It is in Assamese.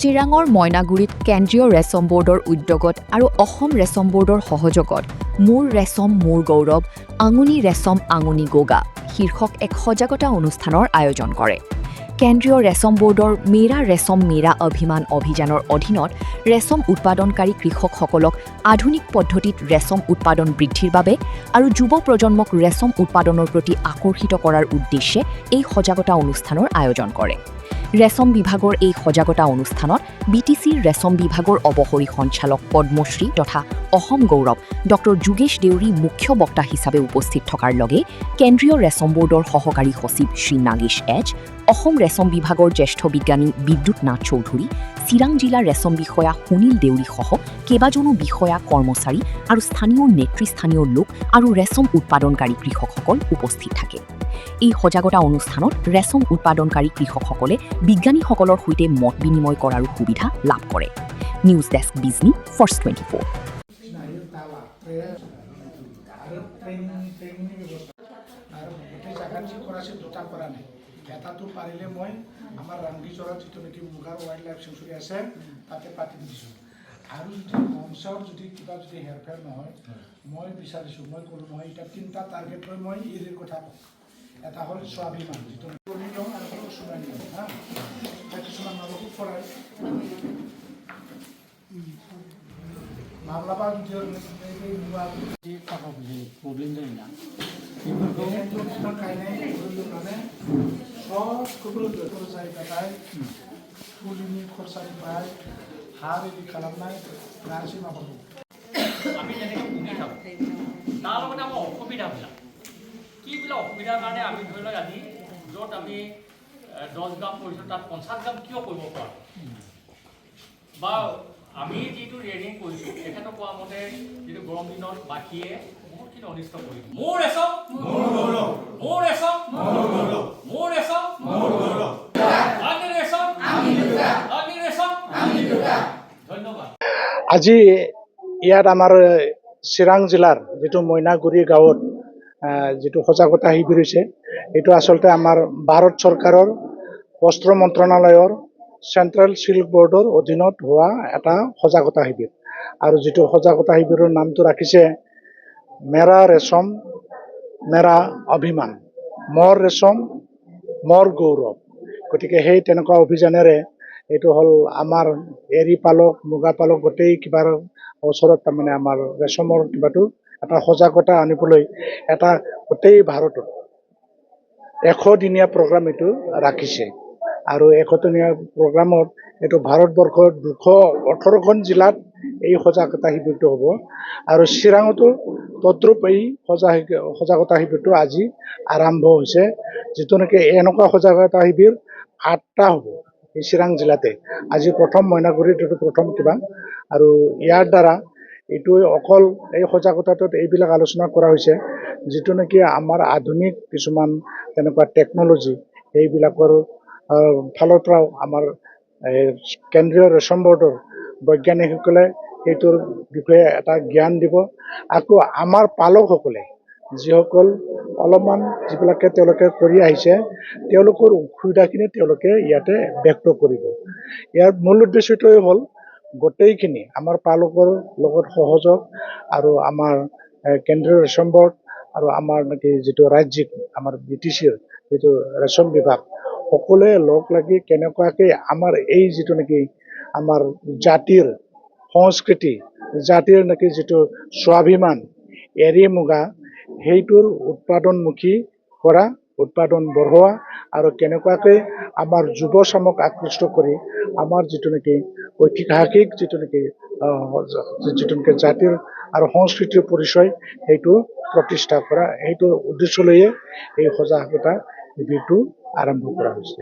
চিৰাঙৰ মইনাগুৰিত কেন্দ্ৰীয় ৰেচম বোৰ্ডৰ উদ্যোগত আৰু অসম ৰেচম বোৰ্ডৰ সহযোগত মোৰ ৰেচম মোৰ গৌৰৱ আঙুনি ৰেচম আঙুনি গোগা শীৰ্ষক এক সজাগতা অনুষ্ঠানৰ আয়োজন কৰে। কেন্দ্ৰীয় ৰেচম বোৰ্ডৰ মেৰা ৰেচম মেৰা অভিমান অভিযানৰ অধীনত ৰেচম উৎপাদনকাৰী কৃষকসকলক আধুনিক পদ্ধতিত ৰেচম উৎপাদন বৃদ্ধিৰ বাবে আৰু যুৱ প্ৰজন্মক ৰেচম উৎপাদনৰ প্ৰতি আকৰ্ষিত কৰাৰ উদ্দেশ্যে এই সজাগতা অনুষ্ঠানৰ আয়োজন কৰে। ৰেচম বিভাগৰ এই সজাগতা অনুষ্ঠানত বিটিচিৰ ৰেচম বিভাগৰ অৱসৰী সঞ্চালক পদ্মশ্ৰী তথা অসম গৌৰৱ ডক্টৰ যোগেশ দেউৰী মুখ্য বক্তা হিচাপে উপস্থিত থকাৰ লগে কেন্দ্ৰীয় ৰেচম বোৰ্ডৰ সহকাৰী সচিব শ্ৰী নাগেশ এচ, অসম ৰেচম বিভাগৰ জ্যেষ্ঠ বিজ্ঞানী বিদ্যুৎ নাথ চৌধুৰী, চিৰাং জিলাৰ ৰেচম বিষয়া সুনীল দেউৰীসহ কেইবাজনো বিষয়া কৰ্মচাৰী আৰু স্থানীয় নেতৃস্থানীয় লোক আৰু ৰেচম উৎপাদনকাৰী কৃষকসকল উপস্থিত থাকে। এই সজাগতা অনুষ্ঠানত ৰেচম উৎপাদনকাৰী কৃষকসকলে বিজ্ঞানীসকলৰ সৈতে মত বিনিময় কৰাৰো সুবিধা লাভ কৰে। News desk Bijni first 24। এটাটো পাৰিলে মই আমাৰ ৰাংগীজৰত যিটো নেকি মুগাৰ ৱাইল্ড লাইফ চেঞ্চুৰী আছে তাতে পাতি দিছোঁ। আৰু যদি মঞ্চৰ যদি কিবা যদি হেৰফেৰ নহয় মই বিচাৰিছোঁ, মই ক'লোঁ নহয় এতিয়া 3টা টাৰ্গেট লৈ মই এৰিৰ কথা কওঁ। এটা হ'ল স্বাভিমান যিটো কৰি লওঁ আৰু হ'ল চুনাই লওঁ হা কিছুমান মানুহকো পঢ়াই মামলাবা যদি প্রবলেম জানি না কিছুমান কাহিনী মানে সব खौबो जायगाथाय ফুলিনি খৰচানি পায় হাৰ এদি খালামনাय নাৰ্সি মাবাবো আমি যেনেকৈ পুহি থাকোঁ তাৰ লগতে আমাৰ অসুবিধাবিলাক কিবিলাক অসুবিধাৰ কাৰণে আমি ধৰি লওক আজি য'ত আমি 10 গ্ৰাম কৰিছোঁ তাত 50 গ্ৰাম কিয় কৰিব পাৰোঁ বা আমি যিটো ৰেডিং কৰিছোঁ তেখেতক কোৱা মতে যিটো গৰম দিনত বাকীয়ে বহুতখিনি অনিষ্ট কৰিব। মোৰ ৰেচম মোৰ গৌৰৱ, মোৰ ৰেচম মোৰ গৌৰৱ, মোৰ ৰেচম মোৰ গৌৰৱ, আমি ৰেচম আমি দুটা, আমি ৰেচম আমি দুটা। ধন্যবাদ। আজি ইয়াত আমাৰ চিৰাং জিলাৰ যিটো মইনাগুৰি গাঁৱত যিটো সজাগতা শিবিৰ হৈছে এইটো আচলতে আমাৰ ভাৰত চৰকাৰৰ বস্ত্ৰ মন্ত্ৰণালয়ৰ চেন্ট্ৰেল চিল্ক বোৰ্ডৰ অধীনত হোৱা এটা সজাগতা শিবিৰ আৰু যিটো সজাগতা শিবিৰৰ নামটো ৰাখিছে মেৰা ৰেচম মেৰা অভিমান, মোৰ ৰেচম মোৰ গৌৰৱ। গতিকে সেই তেনেকুৱা অভিযানেৰে এইটো হ'ল আমাৰ এৰী পালক মুগা পালক গোটেই কিবাৰ ওচৰত তাৰমানে আমাৰ ৰেচমৰ কিবাটো এটা সজাগতা আনিবলৈ এটা গোটেই ভাৰতত 100 দিনীয়া প্ৰগ্ৰাম এইটো ৰাখিছে আৰু 100 দিনীয়া প্ৰগ্ৰামত এইটো ভাৰতবৰ্ষৰ 218খন জিলাত এই সজাগতা শিবিৰটো হ'ব আৰু চিৰাঙতো তদ্ৰুপ এই সজাগতা শিবিৰটো আজি আৰম্ভ হৈছে। যিটো নেকি এনেকুৱা সজাগতা শিবিৰ 8টা হ'ব এই চিৰাং জিলাতে। আজি প্ৰথম মইনাগুৰিত এইটো প্ৰথম কিবা আৰু ইয়াৰ দ্বাৰা এইটো অকল এই সজাগতাটোত এইবিলাক আলোচনা কৰা হৈছে যিটো নেকি আমাৰ আধুনিক কিছুমান তেনেকুৱা টেকন'লজি এইবিলাকৰ ফালৰ পৰাও আমাৰ কেন্দ্ৰীয় ৰেচম বোৰ্ডৰ বৈজ্ঞানিকসকলে এইটোৰ বিষয়ে এটা জ্ঞান দিব। আকৌ আমাৰ পালকসকলে যিসকল অলপমান যিবিলাকে তেওঁলোকে কৰি আহিছে তেওঁলোকৰ অসুবিধাখিনি তেওঁলোকে ইয়াতে ব্যক্ত কৰিব। ইয়াৰ মূল উদ্দেশ্যটোৱে হ'ল গোটেইখিনি আমাৰ পালকৰ লগত সহযোগ আৰু আমাৰ কেন্দ্ৰীয় ৰেচম বোৰ্ড আৰু আমাৰ নেকি যিটো ৰাজ্যিক আমাৰ বিটিচিৰ যিটো ৰেচম বিভাগ সকলোৱে লগ লাগি কেনেকুৱাকৈ আমাৰ এই যিটো নেকি আমাৰ জাতিৰ সংস্কৃতি জাতিৰ নেকি যিটো স্বাভিমান এৰী মুগা সেইটোৰ উৎপাদনমুখী কৰা উৎপাদন বঢ়োৱা আৰু কেনেকুৱাকৈ আমাৰ যুৱ চামক আকৃষ্ট কৰি আমাৰ যিটো নেকি ঐতিহাসিক যিটো নেকি জাতিৰ আৰু সংস্কৃতিৰ পৰিচয় সেইটো প্ৰতিষ্ঠা কৰা সেইটো উদ্দেশ্য লৈয়ে এই সজাগতা শিবিৰটো আৰম্ভ কৰা হৈছে।